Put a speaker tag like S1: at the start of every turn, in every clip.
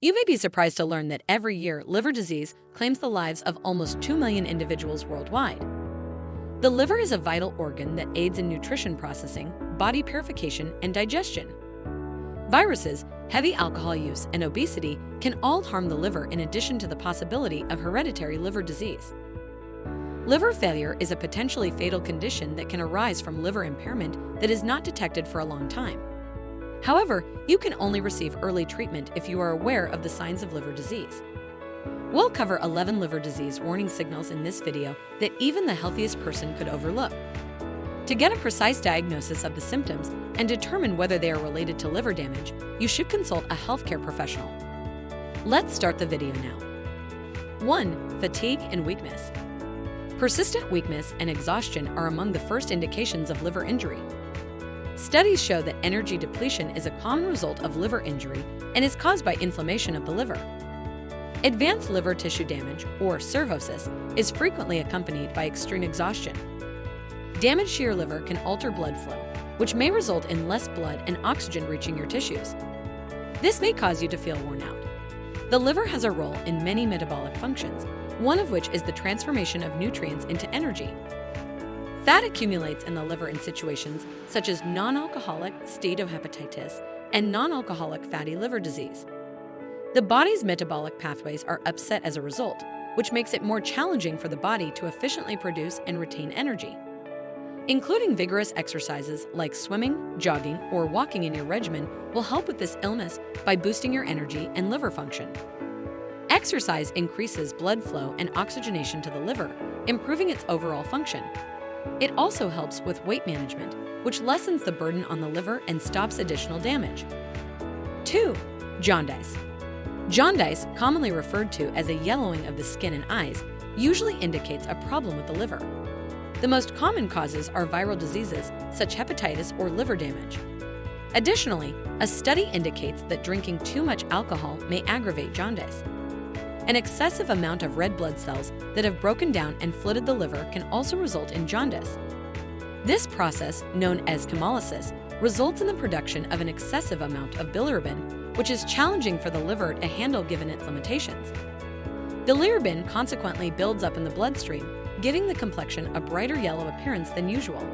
S1: You may be surprised to learn that every year, liver disease claims the lives of almost 2 million individuals worldwide. The liver is a vital organ that aids in nutrition processing, body purification, and digestion. Viruses, heavy alcohol use, and obesity can all harm the liver in addition to the possibility of hereditary liver disease. Liver failure is a potentially fatal condition that can arise from liver impairment that is not detected for a long time. However, you can only receive early treatment if you are aware of the signs of liver disease. We'll cover 11 liver disease warning signals in this video that even the healthiest person could overlook. To get a precise diagnosis of the symptoms and determine whether they are related to liver damage, you should consult a healthcare professional. Let's start the video now. 1. Fatigue and weakness. Persistent weakness and exhaustion are among the first indications of liver injury. Studies show that energy depletion is a common result of liver injury and is caused by inflammation of the liver. Advanced liver tissue damage, or cirrhosis, is frequently accompanied by extreme exhaustion. Damage to your liver can alter blood flow, which may result in less blood and oxygen reaching your tissues. This may cause you to feel worn out. The liver has a role in many metabolic functions, one of which is the transformation of nutrients into energy. Fat accumulates in the liver in situations such as non-alcoholic steatohepatitis and non-alcoholic fatty liver disease. The body's metabolic pathways are upset as a result, which makes it more challenging for the body to efficiently produce and retain energy. Including vigorous exercises like swimming, jogging, or walking in your regimen will help with this illness by boosting your energy and liver function. Exercise increases blood flow and oxygenation to the liver, improving its overall function. It also helps with weight management, which lessens the burden on the liver and stops additional damage. 2. Jaundice. Jaundice, commonly referred to as a yellowing of the skin and eyes, usually indicates a problem with the liver. The most common causes are viral diseases such as hepatitis or liver damage. Additionally, a study indicates that drinking too much alcohol may aggravate jaundice. An excessive amount of red blood cells that have broken down and flooded the liver can also result in jaundice. This process, known as chemolysis, results in the production of an excessive amount of bilirubin, which is challenging for the liver to handle given its limitations. The bilirubin consequently builds up in the bloodstream, giving the complexion a brighter yellow appearance than usual.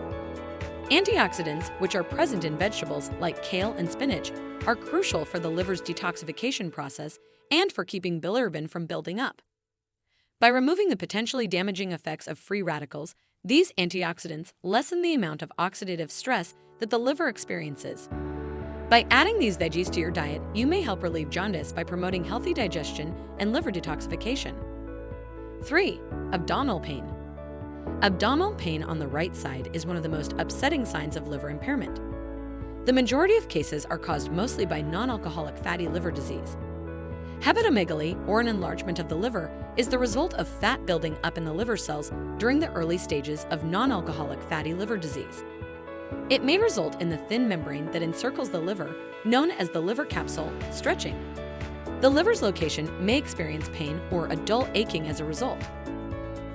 S1: Antioxidants, which are present in vegetables like kale and spinach, are crucial for the liver's detoxification process and for keeping bilirubin from building up. By removing the potentially damaging effects of free radicals, these antioxidants lessen the amount of oxidative stress that the liver experiences. By adding these veggies to your diet, you may help relieve jaundice by promoting healthy digestion and liver detoxification. 3. Abdominal pain. Abdominal pain on the right side is one of the most upsetting signs of liver impairment. The majority of cases are caused mostly by non-alcoholic fatty liver disease. Hepatomegaly, or an enlargement of the liver, is the result of fat building up in the liver cells during the early stages of non-alcoholic fatty liver disease. It may result in the thin membrane that encircles the liver, known as the liver capsule, stretching. The liver's location may experience pain or a dull aching as a result.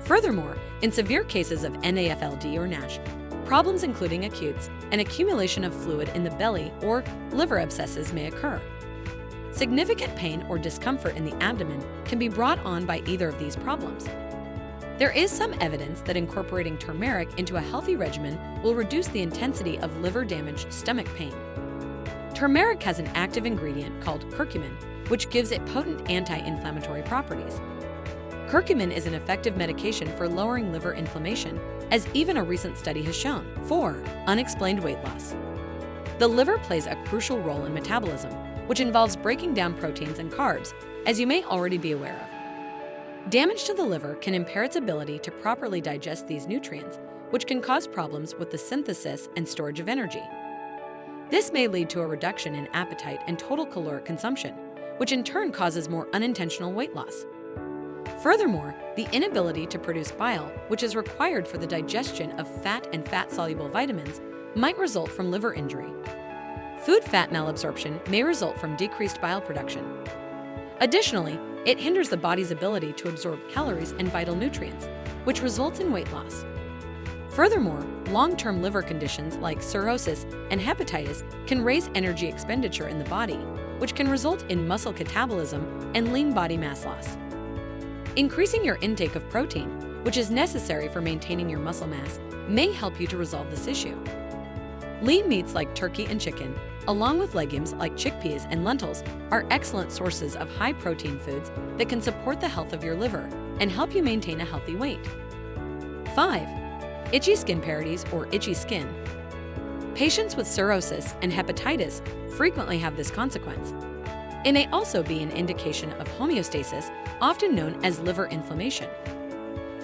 S1: Furthermore, in severe cases of NAFLD or NASH, problems including acutes, an accumulation of fluid in the belly or liver abscesses may occur. Significant pain or discomfort in the abdomen can be brought on by either of these problems. There is some evidence that incorporating turmeric into a healthy regimen will reduce the intensity of liver-damaged stomach pain. Turmeric has an active ingredient called curcumin, which gives it potent anti-inflammatory properties. Curcumin is an effective medication for lowering liver inflammation, as even a recent study has shown. 4. Unexplained weight loss. The liver plays a crucial role in metabolism, which involves breaking down proteins and carbs, as you may already be aware of. Damage to the liver can impair its ability to properly digest these nutrients, which can cause problems with the synthesis and storage of energy. This may lead to a reduction in appetite and total caloric consumption, which in turn causes more unintentional weight loss. Furthermore, the inability to produce bile, which is required for the digestion of fat and fat-soluble vitamins, might result from liver injury. Food fat malabsorption may result from decreased bile production. Additionally, it hinders the body's ability to absorb calories and vital nutrients, which results in weight loss. Furthermore, long-term liver conditions like cirrhosis and hepatitis can raise energy expenditure in the body, which can result in muscle catabolism and lean body mass loss. Increasing your intake of protein, which is necessary for maintaining your muscle mass, may help you to resolve this issue. Lean meats like turkey and chicken, along with legumes like chickpeas and lentils, are excellent sources of high-protein foods that can support the health of your liver and help you maintain a healthy weight. 5. Itchy skin parasites or itchy skin. Patients with cirrhosis and hepatitis frequently have this consequence. It may also be an indication of homeostasis, often known as liver inflammation.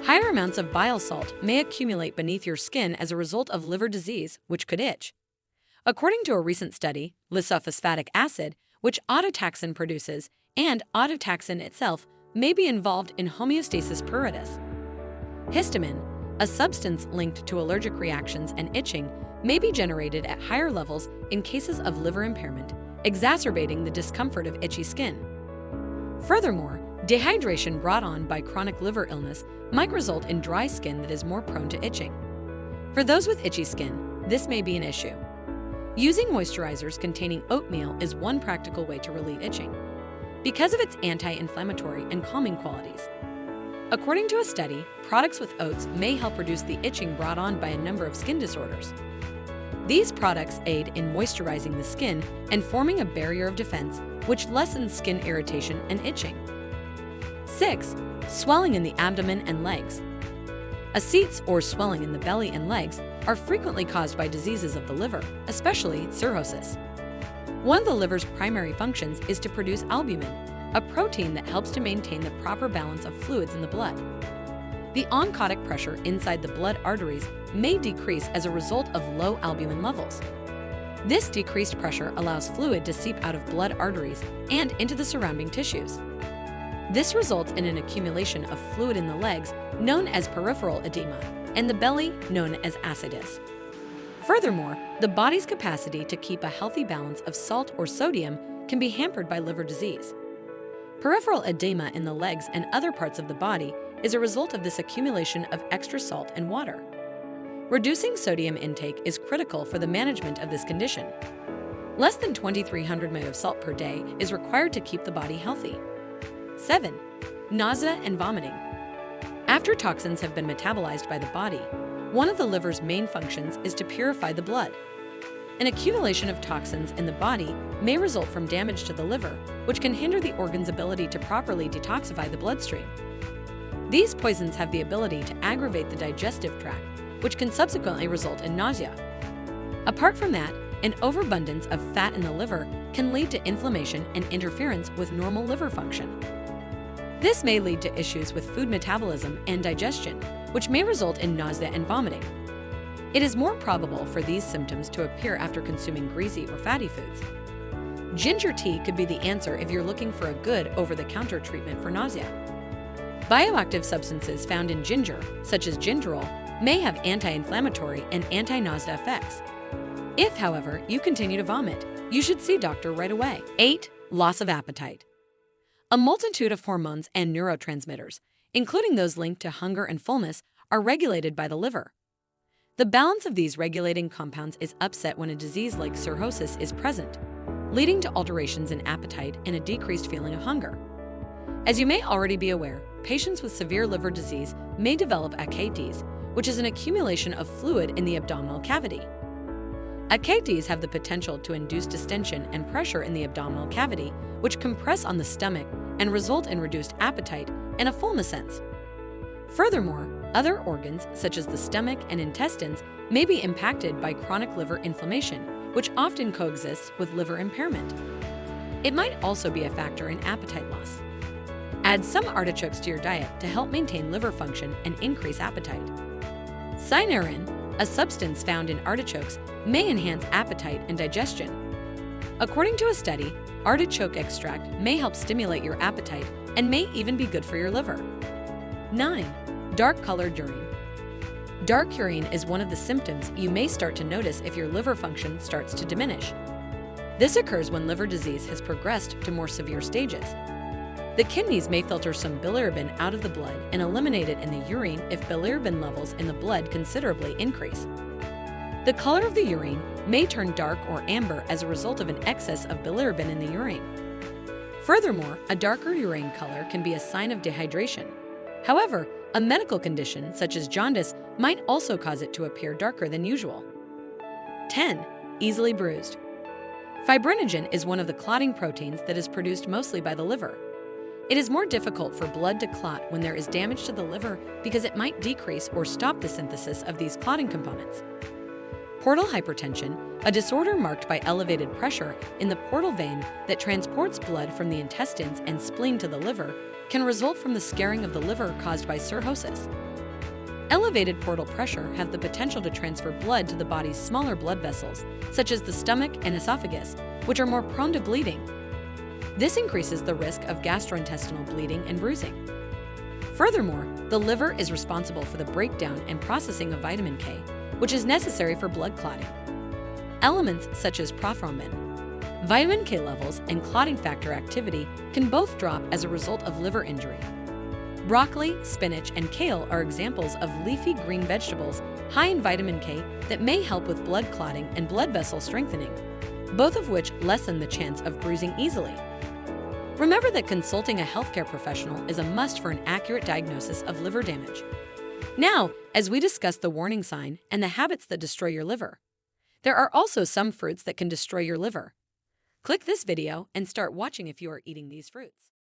S1: Higher amounts of bile salt may accumulate beneath your skin as a result of liver disease, which could itch. According to a recent study, lisophosphatic acid, which autotaxin produces, and autotaxin itself may be involved in homeostasis pruritus. Histamine, a substance linked to allergic reactions and itching, may be generated at higher levels in cases of liver impairment, exacerbating the discomfort of itchy skin. Furthermore, dehydration brought on by chronic liver illness might result in dry skin that is more prone to itching. For those with itchy skin, this may be an issue. Using moisturizers containing oatmeal is one practical way to relieve itching, because of its anti-inflammatory and calming qualities. According to a study, products with oats may help reduce the itching brought on by a number of skin disorders. These products aid in moisturizing the skin and forming a barrier of defense, which lessens skin irritation and itching. 6. Swelling in the abdomen and legs. Ascites, or swelling in the belly and legs, are frequently caused by diseases of the liver, especially cirrhosis. One of the liver's primary functions is to produce albumin, a protein that helps to maintain the proper balance of fluids in the blood. The oncotic pressure inside the blood arteries may decrease as a result of low albumin levels. This decreased pressure allows fluid to seep out of blood arteries and into the surrounding tissues. This results in an accumulation of fluid in the legs, known as peripheral edema, and the belly, known as ascites. Furthermore, the body's capacity to keep a healthy balance of salt or sodium can be hampered by liver disease. Peripheral edema in the legs and other parts of the body is a result of this accumulation of extra salt and water. Reducing sodium intake is critical for the management of this condition. Less than 2,300 mg of salt per day is required to keep the body healthy. 7. Nausea and vomiting. After toxins have been metabolized by the body, one of the liver's main functions is to purify the blood. An accumulation of toxins in the body may result from damage to the liver, which can hinder the organ's ability to properly detoxify the bloodstream. These poisons have the ability to aggravate the digestive tract, which can subsequently result in nausea. Apart from that, an overabundance of fat in the liver can lead to inflammation and interference with normal liver function. This may lead to issues with food metabolism and digestion, which may result in nausea and vomiting. It is more probable for these symptoms to appear after consuming greasy or fatty foods. Ginger tea could be the answer if you're looking for a good over-the-counter treatment for nausea. Bioactive substances found in ginger, such as gingerol, may have anti-inflammatory and anti-nausea effects. If, however, you continue to vomit, you should see a doctor right away. 8. Loss of appetite. A multitude of hormones and neurotransmitters, including those linked to hunger and fullness, are regulated by the liver. The balance of these regulating compounds is upset when a disease like cirrhosis is present, leading to alterations in appetite and a decreased feeling of hunger. As you may already be aware, patients with severe liver disease may develop ascites, which is an accumulation of fluid in the abdominal cavity. Ascites have the potential to induce distension and pressure in the abdominal cavity, which compress on the stomach and result in reduced appetite and a fullness sense. Furthermore, other organs, such as the stomach and intestines, may be impacted by chronic liver inflammation, which often coexists with liver impairment. It might also be a factor in appetite loss. Add some artichokes to your diet to help maintain liver function and increase appetite. Cynarin, a substance found in artichokes, may enhance appetite and digestion. According to a study, artichoke extract may help stimulate your appetite and may even be good for your liver. 9. Dark-colored urine. Dark urine is one of the symptoms you may start to notice if your liver function starts to diminish. This occurs when liver disease has progressed to more severe stages. The kidneys may filter some bilirubin out of the blood and eliminate it in the urine if bilirubin levels in the blood considerably increase. The color of the urine may turn dark or amber as a result of an excess of bilirubin in the urine. Furthermore, a darker urine color can be a sign of dehydration. However, a medical condition such as jaundice might also cause it to appear darker than usual. 10. Easily bruised. Fibrinogen is one of the clotting proteins that is produced mostly by the liver. It is more difficult for blood to clot when there is damage to the liver because it might decrease or stop the synthesis of these clotting components. Portal hypertension, a disorder marked by elevated pressure in the portal vein that transports blood from the intestines and spleen to the liver, can result from the scarring of the liver caused by cirrhosis. Elevated portal pressure has the potential to transfer blood to the body's smaller blood vessels, such as the stomach and esophagus, which are more prone to bleeding. This increases the risk of gastrointestinal bleeding and bruising. Furthermore, the liver is responsible for the breakdown and processing of vitamin K, which is necessary for blood clotting. Elements such as prothrombin, vitamin K levels, and clotting factor activity can both drop as a result of liver injury. Broccoli, spinach, and kale are examples of leafy green vegetables high in vitamin K that may help with blood clotting and blood vessel strengthening, both of which lessen the chance of bruising easily. Remember that consulting a healthcare professional is a must for an accurate diagnosis of liver damage. Now, as we discuss the warning sign and the habits that destroy your liver, there are also some fruits that can destroy your liver. Click this video and start watching if you are eating these fruits.